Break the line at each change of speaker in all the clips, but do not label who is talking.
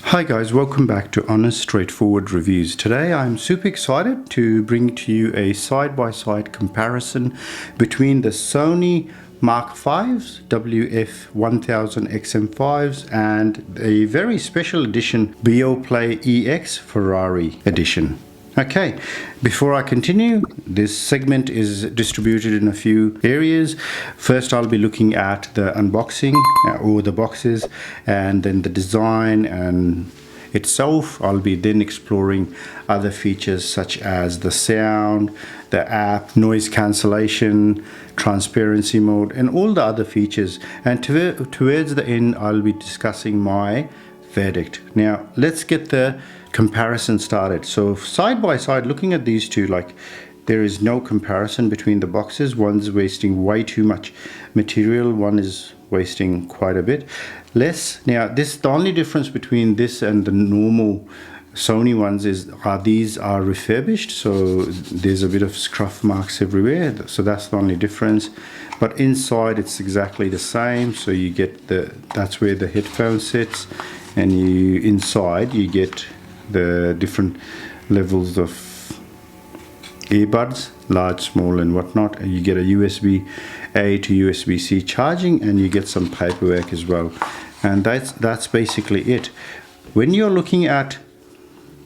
Hi guys, welcome back to Honest Straightforward Reviews. Today I'm super excited to bring to you a side-by-side comparison between the Sony Mark V's WF-1000 XM5s and a very special edition Beoplay EX Ferrari Edition. Okay, before I continue, this segment is distributed in a few areas. First, I'll be looking at the unboxing or the boxes, and then the design and itself. I'll be then exploring other features such as the sound, the app, noise cancellation, transparency mode, and all the other features. And towards the end, I'll be discussing my verdict. Now, let's get the comparison started. So side by side, looking at these two, like, there is no comparison between the boxes. One's wasting way too much material, one is wasting quite a bit less. Now, the only difference between this and the normal Sony ones is these are refurbished, so there's a bit of scuff marks everywhere, so that's the only difference. But inside it's exactly the same, so you get that's where the headphone sits, and inside you get the different levels of earbuds, large, small, and whatnot. And you get a USB-A to USB-C charging, and you get some paperwork as well. And that's basically it. When you're looking at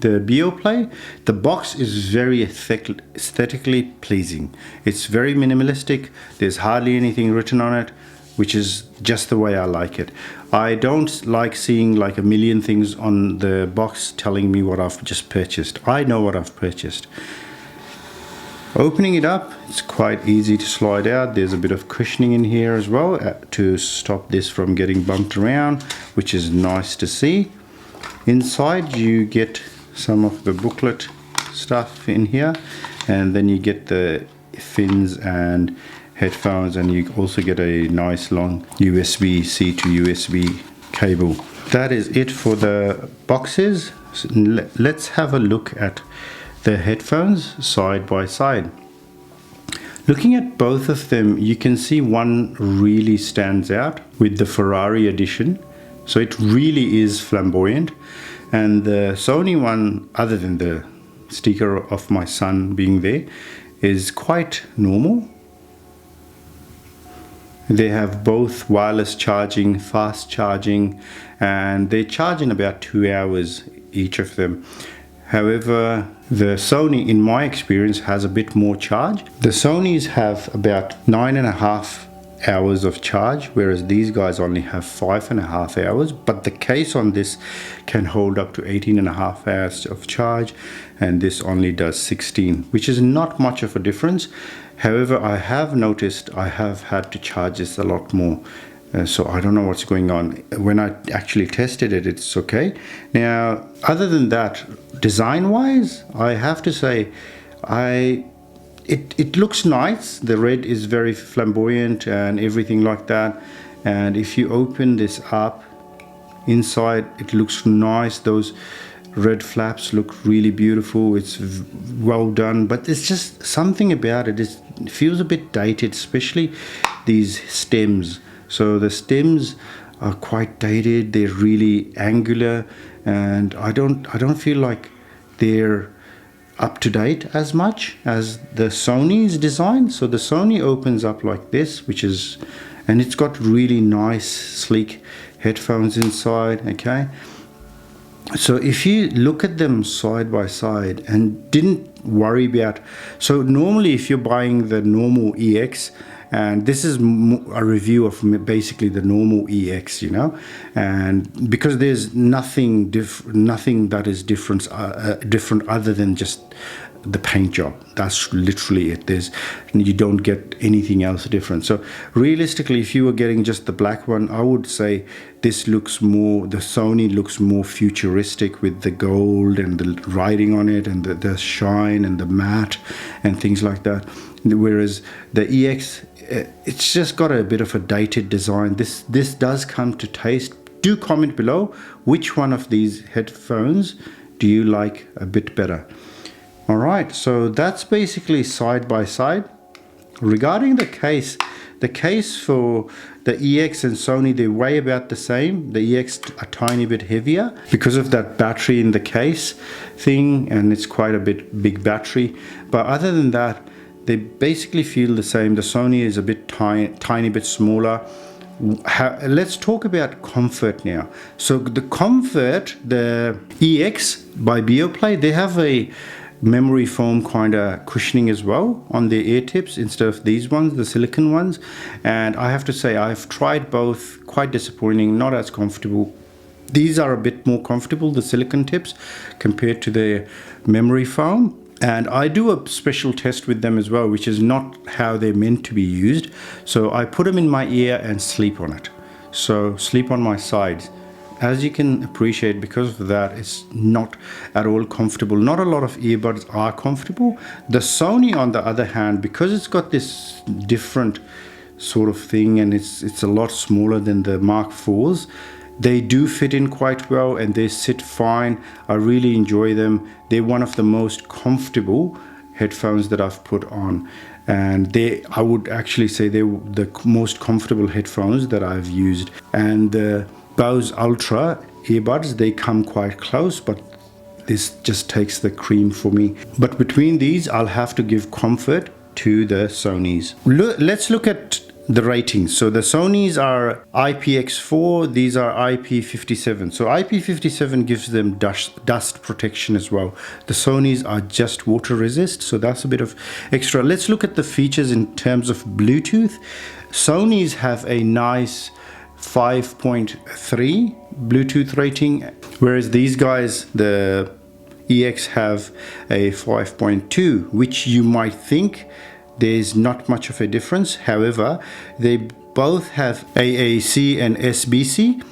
the Beoplay, the box is very aesthetically pleasing. It's very minimalistic. There's hardly anything written on it, which is just the way I like it. I don't like seeing like a million things on the box telling me what I've just purchased. I know what I've purchased. Opening it up, it's quite easy to slide out. There's a bit of cushioning in here as well to stop this from getting bumped around, which is nice to see. Inside you get some of the booklet stuff in here, and then you get the fins and headphones, and you also get a nice long USB-C to USB cable. That is it for the boxes. So let's have a look at the headphones side by side. Looking at both of them, you can see one really stands out with the Ferrari Edition, so it really is flamboyant. And the Sony one, other than the sticker of my son being there, is quite normal. They have both wireless charging, fast charging, and they charge in about 2 hours each of them. However, the Sony, in my experience, has a bit more charge. The Sonys have about 9.5 hours of charge, whereas these guys only have 5.5 hours. But the case on this can hold up to 18.5 hours of charge, and this only does 16, which is not much of a difference. However, I have noticed I have had to charge this a lot more. So I don't know what's going on. When I actually tested it, it's okay. Now, other than that, design-wise, I have to say, it looks nice. The red is very flamboyant and everything like that. And if you open this up, inside it looks nice. Those red flaps look really beautiful. It's well done, but there's just something about it. It feels a bit dated, especially these stems. So the stems are quite dated. They're really angular, and I don't feel like they're up to date as much as the Sony's design. So the Sony opens up like this, and it's got really nice sleek headphones inside. Okay, so if you look at them side by side and didn't worry about, so normally if you're buying the normal EX, and this is a review of basically the normal EX, you know, and because there's nothing that is different other than just the paint job. That's literally it. You don't get anything else different. So realistically, if you were getting just the black one, I would say the Sony looks more futuristic with the gold and the writing on it, and the shine and the matte and things like that. Whereas the EX, it's just got a bit of a dated design. This does come to taste. Do comment below which one of these headphones do you like a bit better. All right, so that's basically side by side. Regarding the case, The case for the EX and Sony, they weigh about the same. The EX a tiny bit heavier because of that battery in the case thing, and it's quite a bit big battery. But other than that, they basically feel the same. The Sony is a bit tiny bit smaller. Let's talk about comfort now. So the comfort, the EX by Beoplay, they have a memory foam kind of cushioning as well on the ear tips instead of these ones, the silicone ones. And I have to say, I've tried both, quite disappointing, not as comfortable. These are a bit more comfortable, the silicone tips, compared to the memory foam. And I do a special test with them as well, which is not how they're meant to be used. So I put them in my ear and sleep on it. So sleep on my sides. As you can appreciate, because of that, it's not at all comfortable. Not a lot of earbuds are comfortable. The Sony, on the other hand, because it's got this different sort of thing, and it's a lot smaller than the Mark IVs, they do fit in quite well and they sit fine. I really enjoy them. They're one of the most comfortable headphones that I've put on, and I would actually say they're the most comfortable headphones that I've used. And the Bose Ultra earbuds, they come quite close, but this just takes the cream for me. But between these, I'll have to give comfort to the Sonys. Let's look at the ratings. So the Sonys are IPX4, these are IP57. So IP57 gives them dust protection as well. The Sonys are just water resist, so that's a bit of extra. Let's look at the features in terms of Bluetooth. Sonys have a nice 5.3 Bluetooth rating, whereas these guys, the EX, have a 5.2, which you might think there's not much of a difference. However, they both have AAC and SBC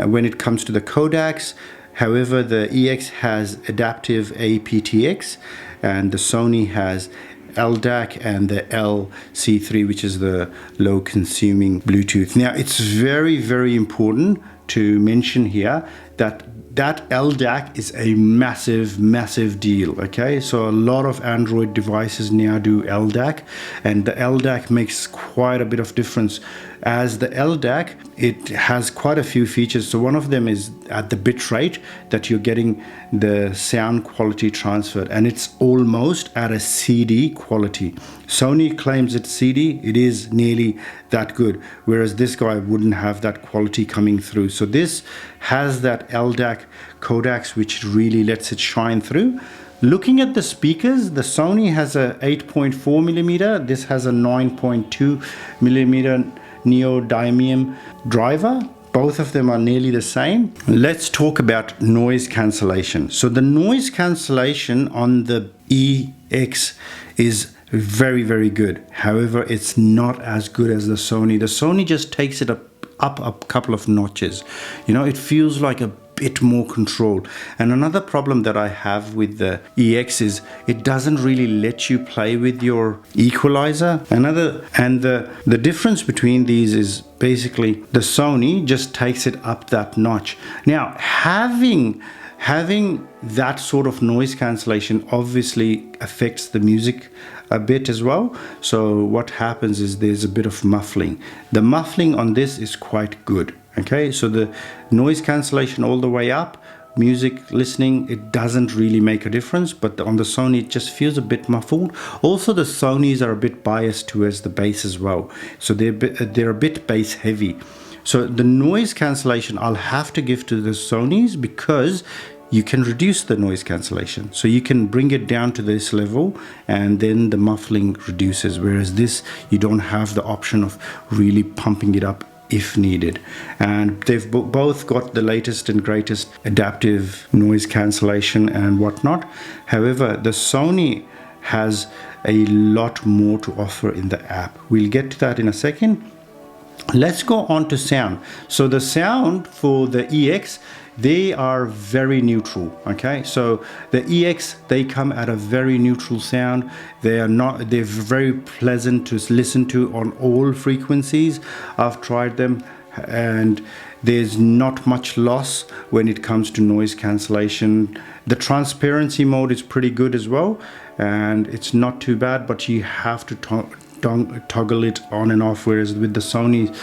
when it comes to the codecs. However, the EX has adaptive aptX and the Sony has LDAC and the LC3, which is the low consuming Bluetooth. Now, it's very, very important to mention here that LDAC is a massive deal. Okay, so a lot of Android devices now do LDAC, and the LDAC makes quite a bit of difference. As the LDAC, it has quite a few features. So one of them is at the bit rate that you're getting the sound quality transferred, and it's almost at a CD quality. Sony claims it's CD, it is nearly that good, whereas this guy wouldn't have that quality coming through. So this has that LDAC codecs, which really lets it shine through. Looking at the speakers, the Sony has a 8.4 millimeter, this has a 9.2 millimeter neodymium driver. Both of them are nearly the same. Let's talk about noise cancellation. So the noise cancellation on the EX is very, very good. However, it's not as good as the Sony. The Sony just takes it up a couple of notches. You know, it feels like a bit more control. And another problem that I have with the EX is it doesn't really let you play with your equalizer. The difference between these is basically the Sony just takes it up that notch. Now, having that sort of noise cancellation obviously affects the music a bit as well. So what happens is there's a bit of muffling. The muffling on this is quite good. Okay, so the noise cancellation all the way up, music listening, it doesn't really make a difference, but on the Sony it just feels a bit muffled. Also, the Sonys are a bit biased towards the bass as well, so they're a bit bass heavy. So the noise cancellation I'll have to give to the Sonys, because you can reduce the noise cancellation. So you can bring it down to this level and then the muffling reduces, whereas this, you don't have the option of really pumping it up if needed. And they've both got the latest and greatest adaptive noise cancellation and whatnot. However, the Sony has a lot more to offer in the app. We'll get to that in a second. Let's go on to sound. So the sound for the EX, they are very neutral. Okay, so the EX, they come at a very neutral sound. They're very pleasant to listen to on all frequencies. I've tried them and there's not much loss when it comes to noise cancellation. The transparency mode is pretty good as well, and it's not too bad, but you have to toggle it on and off, whereas with the Sony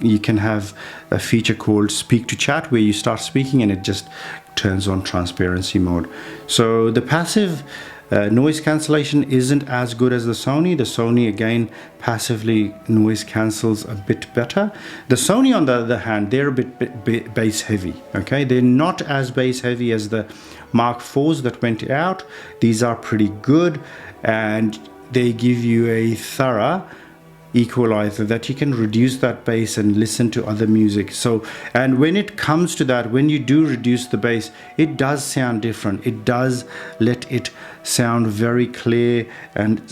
you can have a feature called speak to chat, where you start speaking and it just turns on transparency mode. So the passive noise cancellation isn't as good as the Sony. The Sony, again, passively noise cancels a bit better. The Sony, on the other hand, they're a bit bass heavy. Okay, they're not as bass heavy as the Mark IVs that went out. These are pretty good, and they give you a thorough equalizer that you can reduce that bass and listen to other music. So, and when it comes to that, when you do reduce the bass, it does sound different. It does let it sound very clear and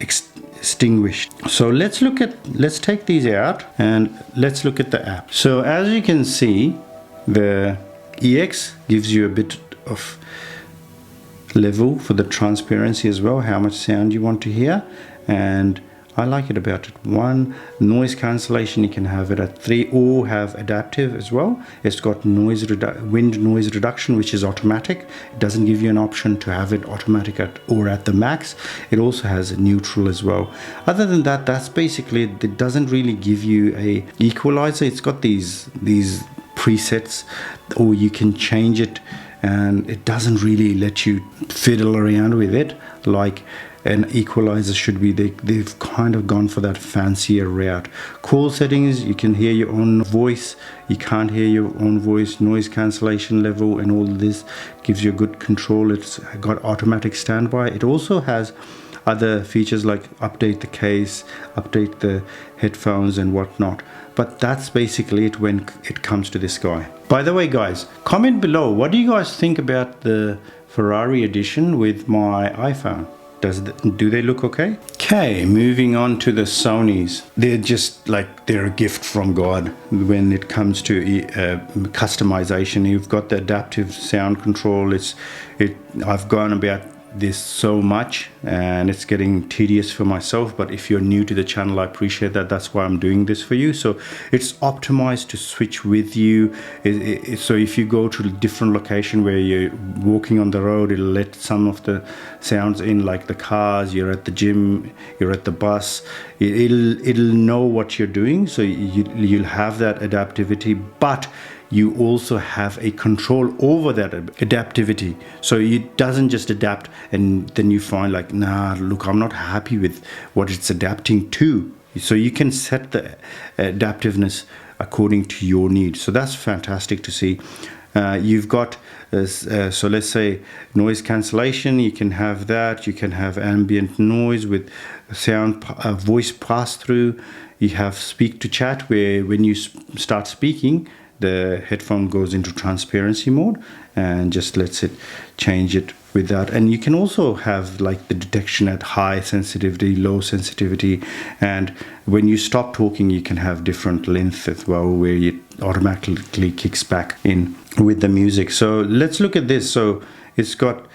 extinguished. So let's take these out and let's look at the app. So as you can see, the EX gives you a bit of level for the transparency as well, how much sound you want to hear, and I like it about 1. Noise cancellation, you can have it at 3 or have adaptive as well. It's got wind noise reduction, which is automatic. It doesn't give you an option to have it automatic or at the max. It also has neutral as well. Other than that, that's basically it. It doesn't really give you a equalizer. It's got these presets, or you can change it, and it doesn't really let you fiddle around with it like an equalizer should be. They've kind of gone for that fancier route. Call settings, you can hear your own voice, you can't hear your own voice. Noise cancellation level and all this gives you good control. It's got automatic standby. It also has other features like update the case, update the headphones and whatnot. But that's basically it when it comes to this guy. By the way, guys, comment below, what do you guys think about the Ferrari Edition with my iPhone? Do they look okay? Okay, moving on to the Sonys. They're just like, they're a gift from God when it comes to customization. You've got the adaptive sound control. I've gone about this so much and it's getting tedious for myself, but if you're new to the channel, I appreciate that. That's why I'm doing this for you. So it's optimized to switch with you. So if you go to a different location where you're walking on the road, it'll let some of the sounds in, like the cars, you're at the gym, you're at the bus, it'll know what you're doing. So you'll have that adaptivity, but you also have a control over that adaptivity. So it doesn't just adapt and then you find like, nah, look, I'm not happy with what it's adapting to. So you can set the adaptiveness according to your needs. So that's fantastic to see. You've got, so let's say noise cancellation, you can have that. You can have ambient noise with sound, voice pass through. You have speak to chat, where when you start speaking, the headphone goes into transparency mode and just lets it change it with that. And you can also have like the detection at high sensitivity, low sensitivity, and when you stop talking you can have different length as well, where it automatically kicks back in with the music. So let's look at this. So it's got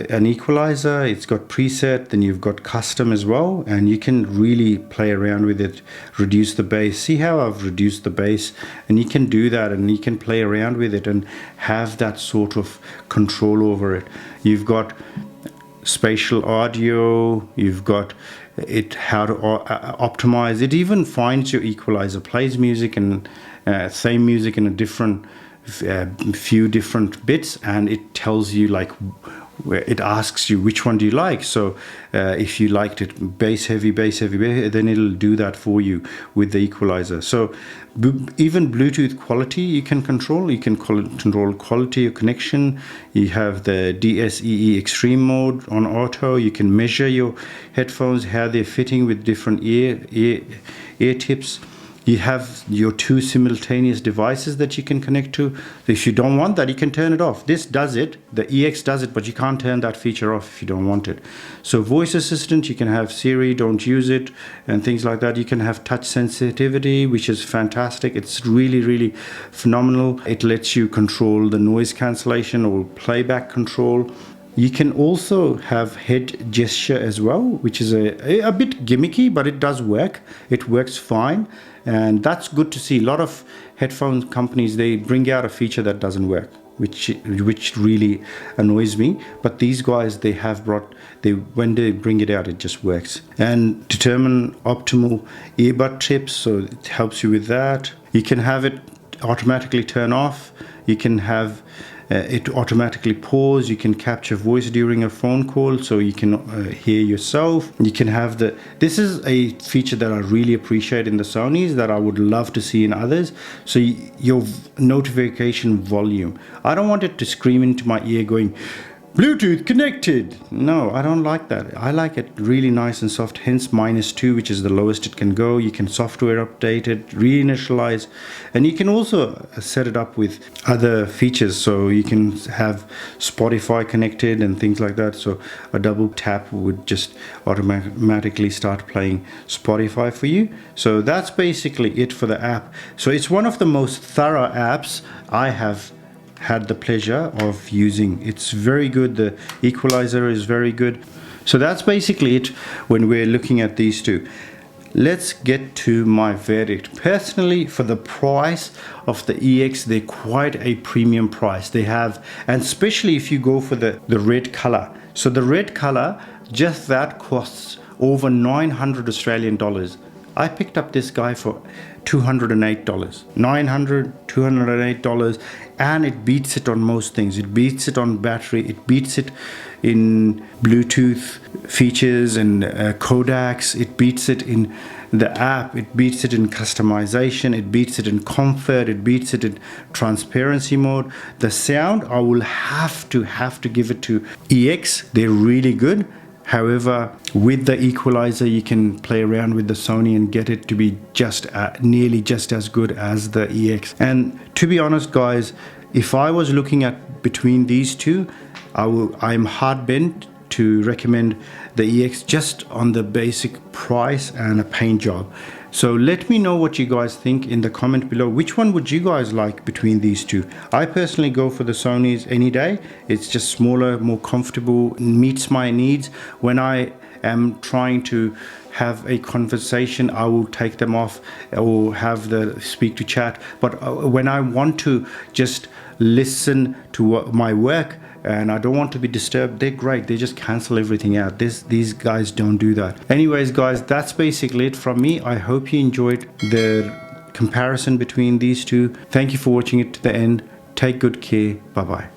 an equalizer, it's got preset, then you've got custom as well, and you can really play around with it. Reduce the bass. See how I've reduced the bass? And you can do that and you can play around with it and have that sort of control over it. You've got spatial audio, you've got it, how to optimize. It even finds your equalizer, plays music and same music in a different few different bits, and it tells you like, where it asks you which one do you like. So if you liked it bass heavy, then it'll do that for you with the equalizer. So even Bluetooth quality you can control. You can control quality of connection. You have the DSEE extreme mode on auto. You can measure your headphones, how they're fitting with different ear tips. You have your 2 simultaneous devices that you can connect to. If you don't want that, you can turn it off. This does it, the EX does it, but you can't turn that feature off if you don't want it. So voice assistant, you can have Siri, don't use it, and things like that. You can have touch sensitivity, which is fantastic. It's really, really phenomenal. It lets you control the noise cancellation or playback control. You can also have head gesture as well, which is a bit gimmicky, but it does work. It works fine, and that's good to see. A lot of headphone companies, they bring out a feature that doesn't work. which really annoys me. But these guys, they have brought, when they bring it out, it just works. And determine optimal earbud tips, so it helps you with that. You can have it automatically turn off. You can have it automatically pause. You can capture voice during a phone call, so you can hear yourself. You can have this is a feature that I really appreciate in the Sonys, that I would love to see in others. So your notification volume, I don't want it to scream into my ear going, Bluetooth connected. No, I don't like that. I like it really nice and soft, hence -2, which is the lowest it can go. You can software update it, reinitialize, and you can also set it up with other features. So you can have Spotify connected and things like that. So a double tap would just automatically start playing Spotify for you. So that's basically it for the app. So it's one of the most thorough apps I have had the pleasure of using. It's very good. The equalizer is very good. So that's basically it when we're looking at these two. Let's get to my verdict. Personally, for the price of the EX, they're quite a premium price. They have, and especially if you go for the red color. So the red color, just that costs over 900 Australian dollars. I picked up this guy for $208. $208, and it beats it on most things. It beats it on battery, it beats it in Bluetooth features and codecs, it beats it in the app, it beats it in customization, it beats it in comfort, it beats it in transparency mode. The sound, I will have to give it to EX. They're really good. However, with the equalizer, you can play around with the Sony and get it to be just nearly just as good as the EX. And to be honest, guys, if I was looking at between these two, I'm hard bent to recommend the EX just on the basic price and a paint job. So let me know what you guys think in the comment below. Which one would you guys like between these two? I personally go for the Sonys any day. It's just smaller, more comfortable, meets my needs. When I am trying to have a conversation, I will take them off or have the speak to chat. But when I want to just listen to my work, and I don't want to be disturbed, they're great. They just cancel everything out. These guys don't do that. Anyways, guys, that's basically it from me. I hope you enjoyed the comparison between these two. Thank you for watching it to the end. Take good care. Bye bye.